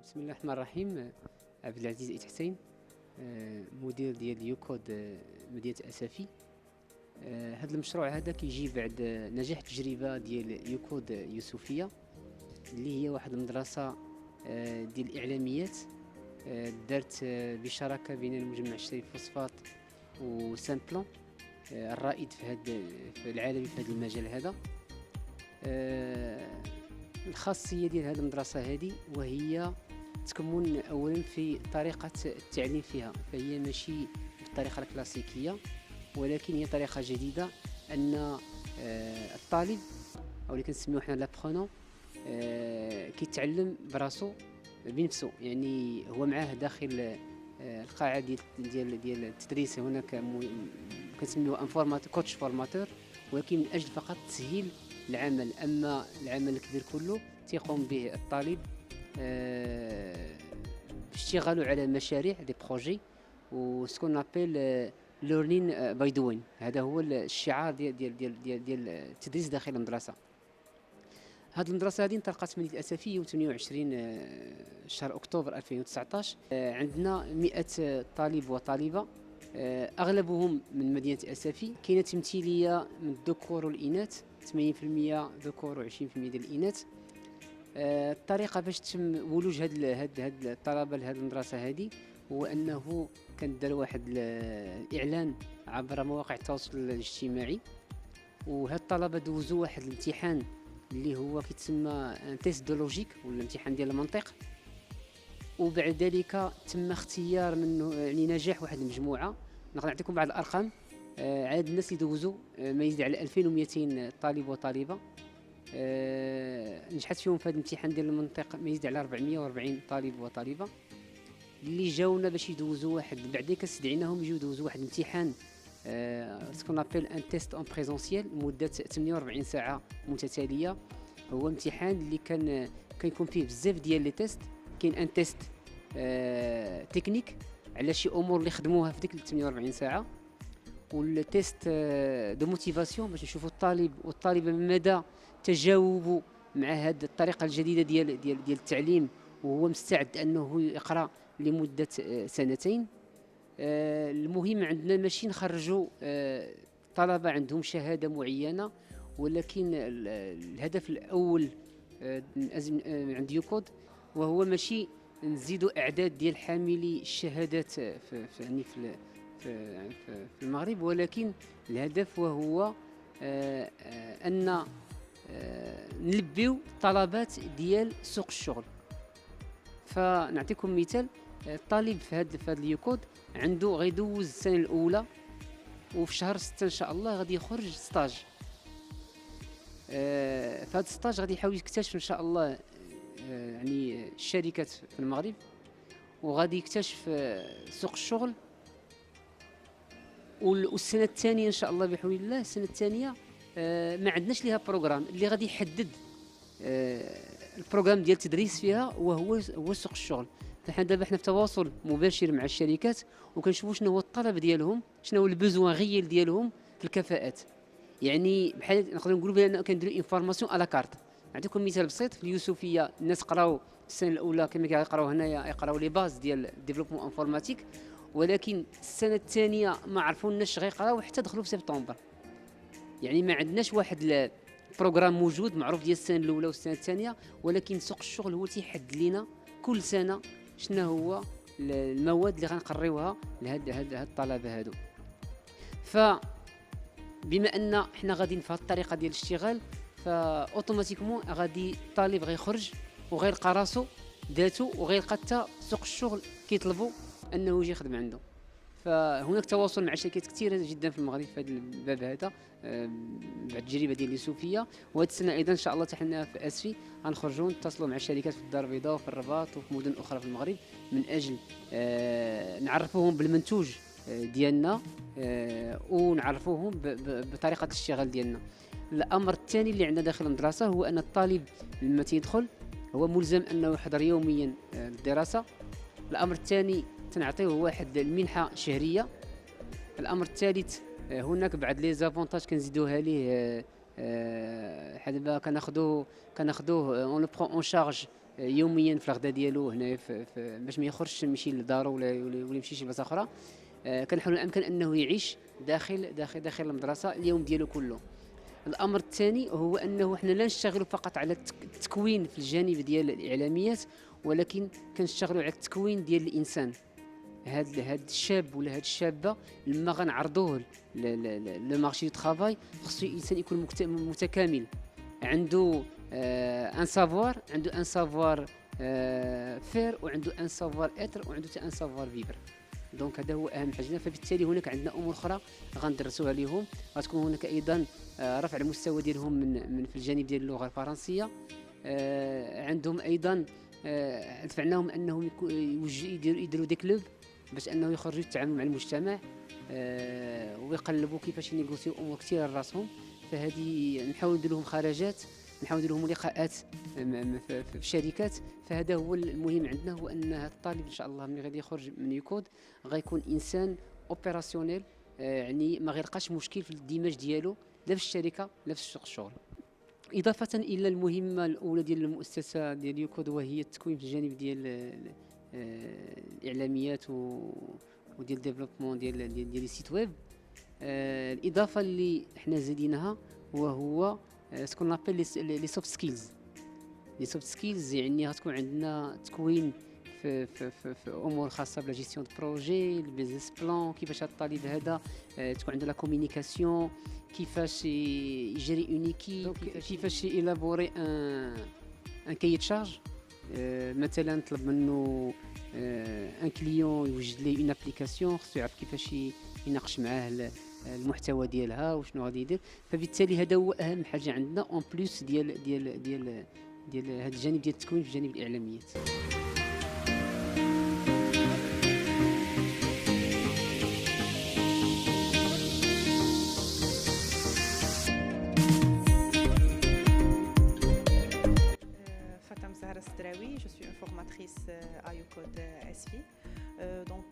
بسم الله الرحمن الرحيم. عبد العزيز إيت حسين، مدير ديال يوكود مدينة أسافي. هذا المشروع هذا كيجي بعد نجاح تجربة ديال يوكود يوسفية، اللي هي واحد المدرسة ديال الإعلاميات دارت بشراكة بين المجمع الشريف فوسفات وسامبلون الرائد في العالم في هذا المجال هذا. الخاصية ديال هذه المدرسة هذه وهي تكمن أولا في طريقة التعليم فيها، فهي ماشي بالطريقة الكلاسيكية، ولكن هي طريقة جديدة أن الطالب أو اللي كنسميوه حنا لابخونون كيتعلم براسو بنفسه. يعني هو معاه داخل القاعة ديال التدريس، هناك كنسميوه كوتش فورماتور، ولكن من أجل فقط تسهيل العمل. أما العمل الكبير كله تيقوم به الطالب اشتغلوا على مشاريع دي بروجي وسكون ابل ليرنين باي دوين. هذا هو الشعار ديال التدريس داخل المدرسه. هذه المدرسه هذه انطلقت من مدينه الاسفي يوم 28 شهر اكتوبر 2019. عندنا 100 طالب وطالبه، اغلبهم من مدينه اسفي. كاينه تمثيليه من الذكور والاناث، 80% ذكور و20% ديال الاناث. الطريقه باش تم ولوج هاد الطلبه لهاد المدرسه هذه هو انه كندار واحد الاعلان عبر مواقع التواصل الاجتماعي، وهاد الطلبه دوزوا واحد الامتحان اللي هو كيتسمى ان تيست دو لوجيك ولا الامتحان ديال المنطق، وبعد ذلك تم اختيار منه يعني نجاح واحد المجموعه. نقدر نعطيكم بعض الارقام. عدد الناس اللي دوزوا ما يزيد على 2200 طالب وطالبه. نجحت فيهم في هذا الامتحان ديال المنطق ما يزيد على 440 طالب وطالبه اللي جاونا باش يدوزوا واحد. بعد كنستدعيناهم يجيو يدوزوا واحد الامتحان سكون ابل ان تيست اون بريزونسيال مده 48 ساعه متتاليه. هو امتحان اللي كيكون فيه بزاف ديال لي تيست. كاين ان تيست تكنيك على شي امور اللي خدموها في ديك 48 ساعه، والتيست دو موتيفاسيون باش نشوفوا الطالب والطالبه مدى تجاوبوا مع هذه الطريقه الجديده ديال التعليم، وهو مستعد انه يقرا لمده سنتين. المهم عندنا ماشي نخرجوا طلبه عندهم شهاده معينه، ولكن الهدف الاول عند يوكود وهو ماشي نزيدوا اعداد ديال حاملي الشهادات في المغرب، ولكن الهدف وهو ان نلبيو طلبات ديال سوق الشغل. فنعطيكم مثال. الطالب في هذا اليوكود عنده غيدوز السنه الاولى، وفي شهر 6 ان شاء الله غادي يخرج ستاج. في هذا الستاج غادي يحاول يكتشف ان شاء الله يعني الشركات في المغرب، وغادي يكتشف سوق الشغل. والسنه الثانيه ان شاء الله بحول الله، السنه الثانيه ما عندناش ليها بروغرام اللي غادي يحدد البروغرام ديال التدريس فيها، وهو سوق الشغل. فحنا دابا في تواصل مباشر مع الشركات وكنشوفوا شنو هو الطلب ديالهم، شنو هو البوزوان غيال ديالهم في الكفاءات. يعني بحال نقدروا نقولوا بان كنديروا انفورماسيون على كارت. نعطيكم مثال بسيط. في اليوسفيه الناس قراو السنه الاولى كما كيقراو هنايا، يقراو لي باز ديال ديفلوبمون انفورماتيك، ولكن السنه الثانيه ما عرفوناش غيقراو حتى دخلوا في سبتمبر. يعني ما عندناش واحد البروغرام موجود معروف ديال السنه الاولى والسنه الثانيه، ولكن سوق الشغل هو تيحدد لنا كل سنه شنو هو المواد اللي غنقريوها لهاد الطلبه هادو. فبما ان حنا غاديين في هذه الطريقه ديال الاشتغال، فاوتوماتيكمون غادي الطالب غيخرج وغيلقى راسو ذاته، وغيلقى حتى سوق الشغل كيطلبوا انه يجي يخدم عنده. فهناك تواصل مع شركات كثيره جدا في المغرب في هذا الباب هذا بعد التجربه ديال اليوسفيه. وهذه السنه ايضا ان شاء الله حنا في اسفي غنخرجوا نتصلوا مع الشركات في الدار البيضاء وفي الرباط وفي مدن اخرى في المغرب من اجل نعرفوهم بالمنتوج ديالنا ونعرفوهم بطريقه الاشتغال ديالنا. الامر الثاني اللي عندنا داخل المدرسه هو ان الطالب لما تيدخل هو ملزم انه يحضر يوميا للدراسه. الامر الثاني تنعطيه واحد المنحه شهريه. الامر الثالث هناك بعض لي زافونتاج كنزيدوها ليه. دابا كناخذوه اون لو برون اون شارج يوميا في الغداء ديالو هنا باش ما يخرجش يمشي لدارو ولا يمشي شي بلاصه اخرى. كنحاول الامكان انه يعيش داخل المدرسه اليوم ديالو كله. الامر الثاني هو انه حنا لا نشتغلوا فقط على التكوين في الجانب ديال الاعلاميات، ولكن كنشتغلوا على التكوين ديال الانسان. هاد الشاب ولا هاد الشابه لما غنعرضوه لو مارشي دو ترافاي، خصو الانسان يكون متكامل، عنده ان سافوار، عنده ان سافوار فير، وعنده ان سافوار اتر، وعنده ان سافوار فيبر. دونك هذا هو اهم حاجه. فبالتالي هناك عندنا امور اخرى غندرسوها لهم. غتكون هناك ايضا رفع المستوى ديالهم من في الجانب ديال اللغه الفرنسيه. عندهم ايضا دفعناهم انهم يديروا دي كلوب باش انه يخرجوا يتعاملوا مع المجتمع، ويقلبوا كيفاش ينيغوسيو امور كثيره لراسهم. فهذه نحاول ندير لهم خرجات، نحاول ندير لهم لقاءات في الشركات. فهذا هو المهم عندنا، هو ان هذا الطالب ان شاء الله ملي غادي يخرج من يكود غيكون انسان اوبيراسيونيل، يعني ما غيلقاش مشكل في الدماج ديالو لا في الشركه لا في سوق الشغل. اضافه الى المهمه الاولى ديال المؤسسه ديال يكود، وهي التكوين في الجانب ديال الاعلاميات وديال ديفلوبمون ديال السيت ويب. الاضافه اللي حنا زيديناها وهو سكون لابيل لي سوفت سكيلز. لي سوفت سكيلز يعني غتكون عندنا تكوين في امور خاصه بلا جيستيون دو بروجي، البيزنس بلان، كيفاش الطالب هذا تكون عنده لا كومونيكاسيون، كيفاش يجري اون ايكيب، كيفاش يلابوري ان كاي تشارج. مثلا طلب منه ان كليون يوجد ليه اون ابليكاسيون، خصو يعرف كيفاش يناقش معاه المحتوى ديالها وشنو غادي يدير. فبالتالي هذا هو اهم حاجه عندنا اون بليس ديال هذا الجانب ديال التكوين في جانب الاعلاميات. Je suis une formatrice à UCODE SFI. Donc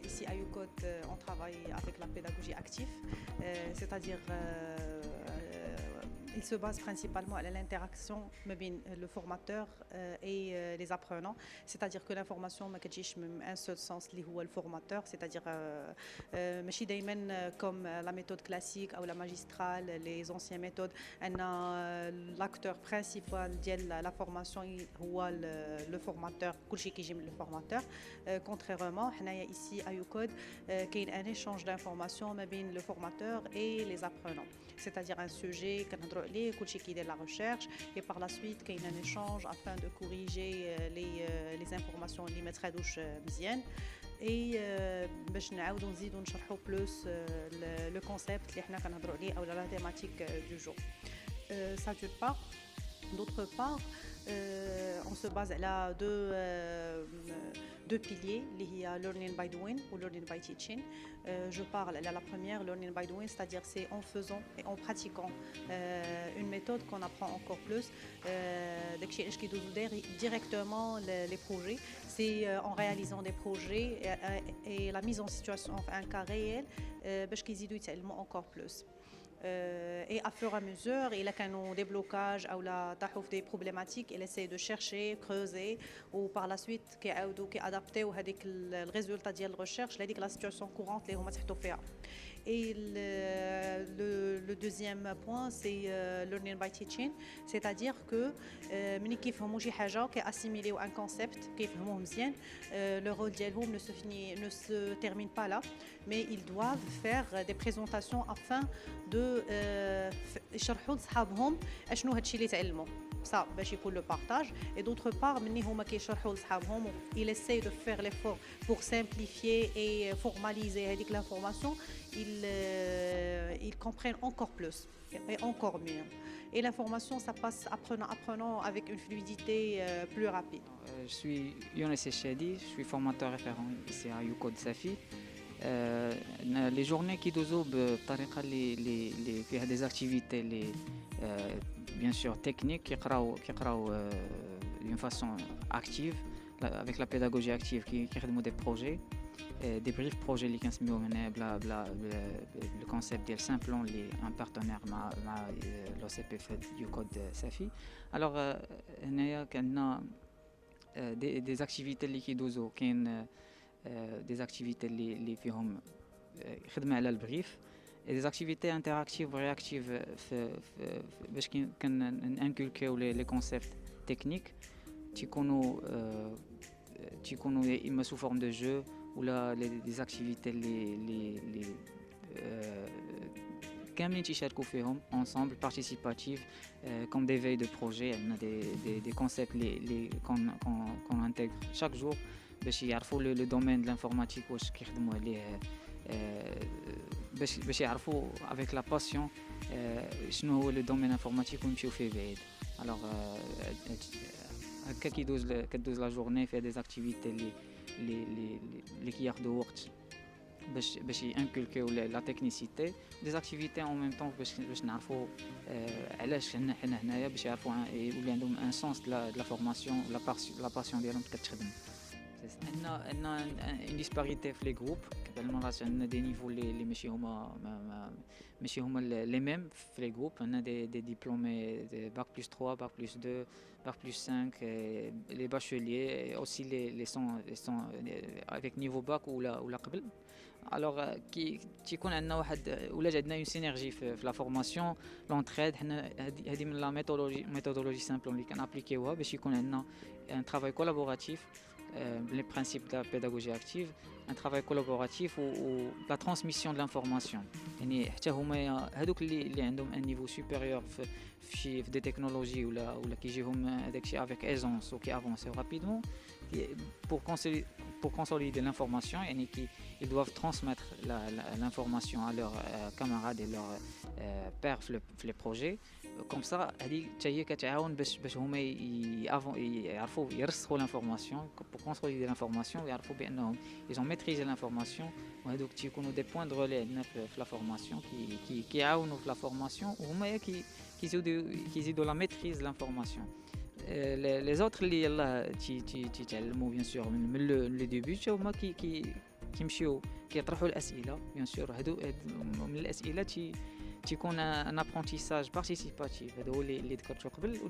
ici à UCODE, on travaille avec la pédagogie active, c'est-à-dire il se base principalement à l'interaction entre le formateur et les apprenants, c'est-à-dire que l'information ما كتجيش من un seul sens اللي هو الفورماتور، c'est-à-dire ماشي دائما comme la méthode classique ou la magistrale, les anciennes méthodes ان l'acteur principal ديال la formation هو le formateur، كلشي كيجي من le formateur. Contrairement حنايا ici à UCODE كاين un échange d'informations ما بين le formateur et les apprenants, c'est-à-dire un sujet كنهضروا عليه كلشي كيدير la recherche et par la suite كاين un échange afin de corriger les informations اللي ما تخادوش مزيان. et باش نعاودوا نزيدوا نشرحوا بلوس le concept اللي حنا كنهضروا عليه او la thématique du jour. Ça d'une part. D'autre part, on se base à deux piliers, il y a learning by doing ou learning by teaching. Je parle à la première, learning by doing, c'est-à-dire c'est en faisant et en pratiquant une méthode qu'on apprend encore plus. Directement les projets, c'est en réalisant des projets et la mise en situation, enfin un cas réel, parce qu'ils y doivent encore plus. Et à fur et à mesure, il y a des blocages ou des problématiques, il essaie de chercher, creuser, ou par la suite, adapter le résultat de la recherche à la situation courante. Et le deuxième point, c'est learning by teaching, c'est-à-dire que ملي كيفهموا شي حاجه كياسيميليو ان كونسيبت كيفهموه مزيان le rôle ديالهم ne se termine pas là, mais ils doivent faire des présentations afin de يشرحوا لصحابهم اشنو هادشي اللي تعلموا ça باش يكون le partage. Et d'autre part ملي هما كيشرحوا لصحابهم ils essaient de faire l'effort pour simplifier et formaliser هذيك l'information, ils comprennent encore plus et encore mieux. Et l'information, ça passe apprenant avec une fluidité plus rapide. Je suis Younes Echedi, je suis formateur référent ici à UCODE SFI. Les journées qui dozo بطريقة اللي فيها des activités bien sûr techniques كيقراو d'une façon active avec la pédagogie active كيخدموا des projets, des briefs projets اللي كنسميوهم هنا بلا le concept ديال Simplon اللي un partenaire مع l'OCP في UCODE SFI. Alors هنايا كنا des activités اللي كيدوزو كاين des activités اللي فيهم خدمه على البريف et des activités interactives réactives باش كنانكولكيو لي كونسيبت تكنيك تيكونوا يا اما sous forme de jeu ولا des activités اللي كاملين تيشاركوا فيهم ensemble participative comme des veilles de projet des concepts qu'on intègre chaque jour باش يعرفوا le domaine de l'informatique واش كيخدموا عليه باش يعرفوا avec la passion شنو هو le domaine informatique ويمشيو فيه بعيد. alors هكا كدوز لا جورني فيها des activités اللي كياخذوا وقت باش ينكولكيو لا تكنيسيتي دي زاكتيفيتي اون ميم طون باش نعرفوا علاش حنا هنايا باش يعرفوا يولي عندهم ان سونس لا فورماسيون لا باسيون ديالهم كتخدم. عندنا اون ديسباريتي في لي جروب كبال المرات عندنا دي نيفو اللي ماشي هما لي ميم في لي جروب. عندنا دي ديبلومي باك بلس 3 باك بلس 2 باك بلس 5 لي باشوليي اوسي لي سون افيك نيفو باك ولا قبل. الوغ كي تيكون عندنا واحد ولا عندنا اون سينيرجي في لا فورماسيون لونتريد. حنا هذه من لا ميثودولوجي سامبل اللي كنابليكيوها باش يكون عندنا ان ترافاي كولابوراتيف les principes de la pédagogie active, un travail collaboratif ou la transmission de l'information. يعني حتى هما هذوك اللي عندهم un niveau supérieur في des technologies ولا كيجيهم داكشي avec aisance ou qui avancent rapidement pour consolider l'information يعني ils doivent transmettre l'information à leurs camarades et leurs pairs في les projets. كوم سا هذه حتى هي كتعاون باش هما يعرفوا يرسخوا لانفورماسيون بور كونسوليدي لانفورماسيون ويعرفوا بانهم ايزون ميتريزي لانفورماسيون وهذوك تيكونوا دي بوين دو رولي عندنا في لا فورماسيون كيعاونوا في لا فورماسيون وهما كيزيدوا لا ميتريز لانفورماسيون. لي زوتر اللي يلاه تيتعلموا بيان سور من لو ديبي حتى هما كيمشيو كيطرحوا الاسئله بيان سور. هادو من الاسئله تيكون ان ابرونتيساج بارتيسيباتيف. هذا هو اللي ذكرته قبل و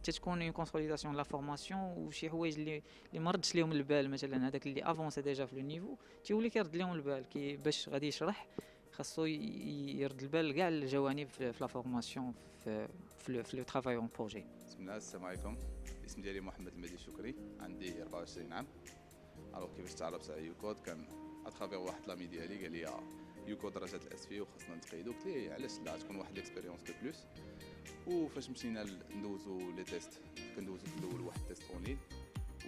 تتكون اون كونسوليداسيون لا فورماسيون وشي حوايج اللي ما ردش لهم البال مثلا هذاك اللي افونسي ديجا في لو نيفو تيولي كيرد لهم البال باش غادي يشرح خاصو يرد البال كاع الجوانب في لا فورماسيون في لو ترافاي اون بروجي. بسم الله السلام عليكم. الاسم ديالي محمد المهدي الشكري عندي 24 عام. الوغ كيفاش تعرفت على يوكود كان اترافير واحد لامي ديالي قال لي يوكود درجات الاسفي وخاصنا نتقيدو. قلت ليه علاش لا تكون واحد ليكسبيريونس دو بلوس. وفاش مشينا ندوزو لي تيست كندوزو في الاول واحد تيست اون لين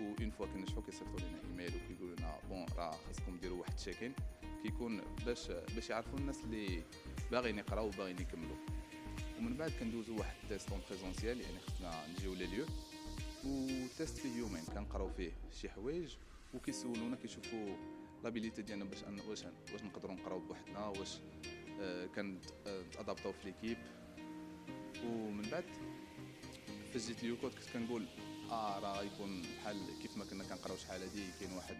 و اون فوا كنشوفو كيصيفطوا لنا ايميل وكيقولوا لنا بون راه خاصكم ديروا واحد تشيكين كيكون باش يعرفوا الناس اللي باغيين يقراو وباغيين يكملوا. ومن بعد كندوزو واحد تيست اون بريزونسيال يعني خصنا نجيو لي ليو وتيست فيه يومين كنقراو فيه شي حوايج وكيسولونا كيشوفوا لابيليتي ديالنا واش نقدروا نقراو بوحدنا واش كنتادابطاو في ليكيب. ومن بعد فاش جيت ليوكود كنت كنقول راه يكون بحال كيف ما كنا كنقراو شحال هادي كاين واحد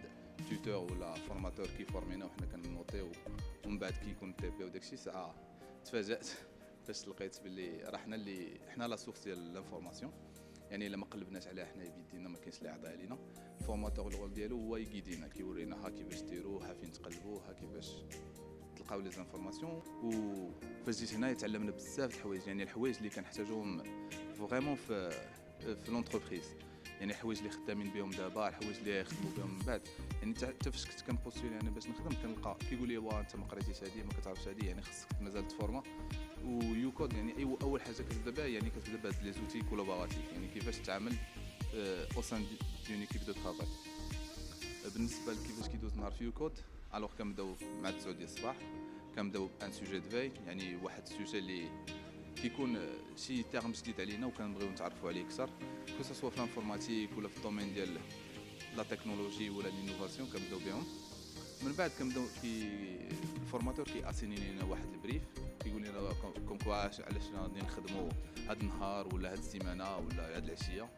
توتور ولا فورماتور كيفورمينا وحنا كنوطيو ومن بعد كيكون تي بي وداكشي. ساعه تفاجات فاش لقيت باللي راه حنا لا سورس ديال لانفورماسيون. يعني الا ما قلبناش عليها حنا بيدينا ما كاينش اللي يعطيها علينا. الفورماتور الرول ديالو هو يقيدينا كيورينا ها كيفاش ديروا ها فين تقلبوا ها كيفاش تلقاو لي زانفورماسيون. وفاش جيت هنا تعلمنا بزاف د الحوايج يعني الحوايج اللي كنحتاجوهم فريمون في لونتربريز يعني الحوايج اللي خدامين بهم دابا الحوايج اللي يخدموا بهم من بعد. يعني حتى فاش كنت كنبوستولي انا باش نخدم كنلقى كيقول لي واه انت ما قريتيش هادي ما كتعرفش هادي يعني خصك مازال تفورما. ويوكود يعني اول حاجه كتبدا بها يعني كتبدا بهاد لي زوتي كولابوراتيف يعني كيفاش تعامل او سان دون ايكيب دو ترافاي. بالنسبه لكيفاش كيدوز نهار في يوكود الوغ كنبداو مع 9 ديال الصباح كنبداو بان سوجي دو في يعني واحد السوجي اللي كيكون شي تيرم جديد علينا وكنبغيو نتعرفوا عليه اكثر كو سوا في الانفورماتيك ولا في الدومين ديال لا تكنولوجي ولا لينوفاسيون كنبداو بهم. من بعد كنبداو الفورماتور كياسيني لنا واحد البريف كيقول لنا كوم كوا علاش غادي نخدموا هاد النهار ولا هاد السيمانه ولا هاد العشيه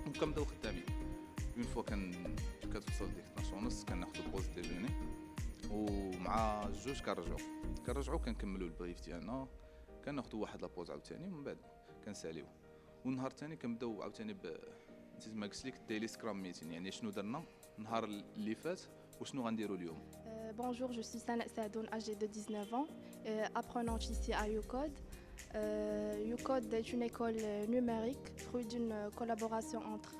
وكنبداو خدامين. اون فوا كتوصل ديك 12:30 كناخذوا بوز ديجوني ومع الجوج كنرجعوا كنكملوا البريف ديالنا كناخذوا واحد لابوز عاوتاني ومن بعد كنساليو. والنهار الثاني كنبداو عاوتاني تسمى قلت لك دايلي سكرام ميتين، يعني شنو درنا النهار اللي فات وشنو غنديروا اليوم. Bonjour, je suis Sana Sadoun, âgée de 19 ans, apprenante ici à UCODE. UCODE est une école numérique, fruit d'une collaboration entre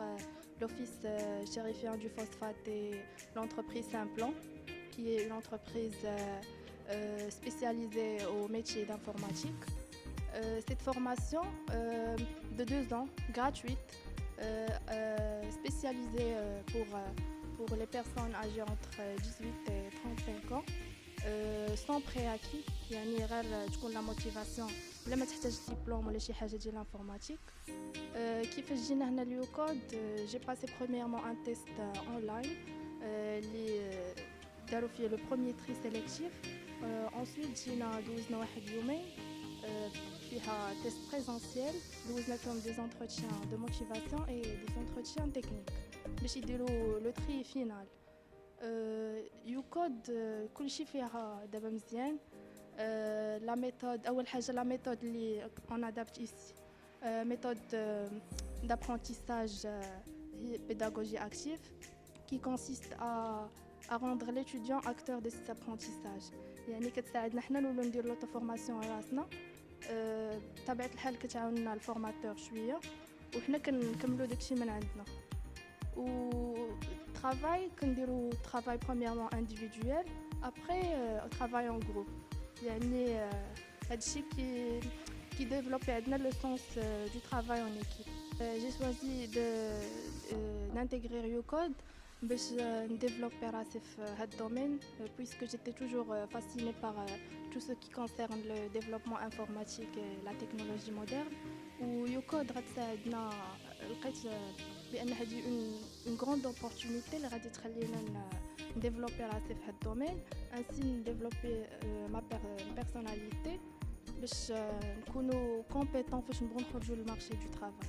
l'Office chérifien du phosphate et l'entreprise Simplon, qui est une entreprise spécialisée au métier d'informatique. Cette formation de 2 ans, gratuite, spécialisée pour les personnes âgées entre 18 et 35 ans, sans préacquis. يعني غير تكون لا موتيفاسيون بلا ما تحتاج ديبلوم ولا شي حاجه ديال الانفورماتيك. كيفاش جينا هنا ليوكود؟ جي باسي برومييرمون ان تيست اونلاين اللي داروا فيه لو بروميير تري سيليكتيف. انsuite جينا دوزنا واحد يومين فيها تيست بريزونسيال، دوزنا فيهم دي زونتروتيان دو موتيفاسيون اي دي زونتروتيان تكنيك باش يديروا لو تري فينال. يوكود كلشي فيها دابا مزيان. لا ميثود، اول حاجه لا ميثود اللي اون ادابت ايسي méthode d'apprentissage pédagogie active qui consiste à rendre l'étudiant acteur de cet apprentissage. يعني كتساعدنا حنا نولو ندير لوطو فورماسيون راسنا. بطبيعة الحال كتعاوننا الفورماتور شويه وحنا كنكملو داكشي من عندنا. و travail كنديرو travail premièrement individuel, après travail en groupe. يعني هادشي qui développe le sens du travail en équipe. J'ai choisi d'intégrer UCODE باش développer راسي في هذا الدومين puisque j'étais toujours fascinée par tout ce qui concerne le développement informatique et la technologie moderne. و UCODE غتساعدنا، لقيت بان هذه une grande opportunité اللي غادي تخلينا نديفلوبي راسي في هذا الدومين، ainsi نديفلوبي ما personnalité باش نكونوا كومبيتون فاش نبغوا نخرجوا للمارشي دو طرافاي.